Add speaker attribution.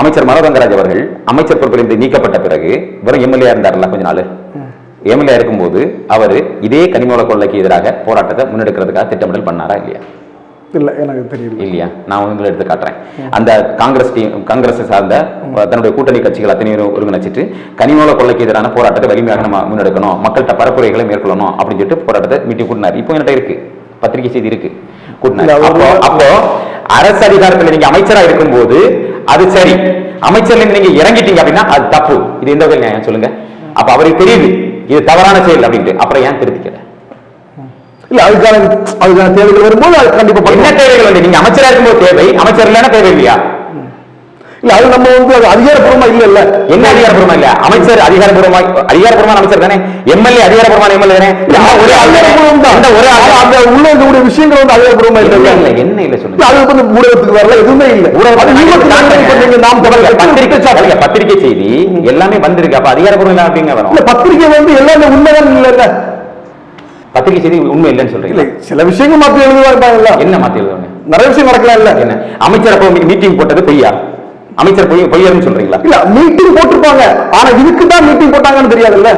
Speaker 1: அமைச்சர் மனோ தங்கராஜ் அவர்கள் அமைச்சர் பொறுப்பிலிருந்து நீக்கப்பட்ட பிறகு வெறும் எம்எல்ஏ இருந்தார்ல கொஞ்ச நாள் எம்எல்ஏ இருக்கும்போது அவர் இதே கனிமவள கொள்ளைக்கு எதிராக போராட்டத்தை முன்னெடுக்கிறதுக்காக திட்டமிடல் பண்ணாரா இல்லையா?
Speaker 2: இல்ல, எனக்கு தெரியல.
Speaker 1: இல்லையா? நான் உங்களை எடுத்து காட்டுறேன். அந்த காங்கிரஸ் சார்ந்த தன்னுடைய கூட்டணி கட்சிகள் அத்தனையும் ஒருங்கிணைச்சிட்டு கனிமவள கொள்ளைக்கு எதிரான போராட்டத்தை வலிமையாக நம்ம முன்னெடுக்கணும், மக்கள்கிட்ட பரப்புரைகளை மேற்கொள்ளணும் அப்படின்னு சொல்லிட்டு போராட்டத்தை மீட்டிங் கூட்டினார். இப்போ என்கிட்ட இருக்கு, பத்திரிகை செய்தி இருக்கு, கூட்டினார். அப்போ அரசு அதிகாரத்தில் நீங்க அமைச்சரா இருக்கும்போது அது சரி, அமைச்சர்ல நீங்க இறங்கிட்டீங்க அப்படின்னா அது தப்பு. இது எந்த வகையில் நியாயம் சொல்லுங்க? அப்ப அவருக்கு தெரியுது இது தவறான செயல் அப்படின்ட்டு, அப்புறம் ஏன் திருத்திக்கல?
Speaker 2: இல்ல, அதுக்கான தேவைகள் வரும்போது அது கண்டிப்பா
Speaker 1: என்ன தேவைகள் வந்து நீங்க அமைச்சரா இருக்கும்போது தேவை, அமைச்சர் இல்லைன்னா தேவை இல்லையா?
Speaker 2: இல்ல, அது நம்ம வந்து அது அதிகாரப்பூர்வமா இல்ல.
Speaker 1: என்ன அதிகாரப்பூர்வமா இல்ல? அமைச்சர் அதிகாரப்பூர்வமான அமைச்சர் தானே, எம்எல்ஏ அதிகாரப்பூர்வமான எம்எல்ஏ தானே.
Speaker 2: ஒரே அதிகாரப்பூர்வம் தான். அந்த உள்ள இருக்கக்கூடிய விஷயங்கள் வந்து அதிகாரப்பூர்வமா இல்ல.
Speaker 1: என்ன இல்ல சொல்லுங்க?
Speaker 2: அது வந்து ஊடகத்துக்கு வரல, எதுவுமே இல்ல.
Speaker 1: பத்திரிகை செய்தி எல்லாமே வந்திருக்கு. அப்ப அதிகாரப்பூர்வம் இல்ல அப்படிங்க வரும்.
Speaker 2: பத்திரிகை வந்து எல்லாமே உண்மைதான் இல்ல. பத்திரிகை
Speaker 1: செய்தி உண்மை இல்லைன்னு சொல்றீங்க.
Speaker 2: சில விஷயங்கள் மாத்தி எழுதுவாங்க.
Speaker 1: என்ன மாத்தி எழுதுவாங்க?
Speaker 2: நிறைய விஷயம் நடக்கலாம் இல்ல.
Speaker 1: என்ன அமைச்சர் அப்போ மீட்டிங் போட்டது பொய்யா? அமைச்சர் பொய்யன்னு சொல்றீங்களா?
Speaker 2: இல்ல, மீட்டிங் போட்டிருப்பாங்க, ஆனா இதுக்கு தான் மீட்டிங் போட்டாங்கன்னு தெரியாதுல்ல.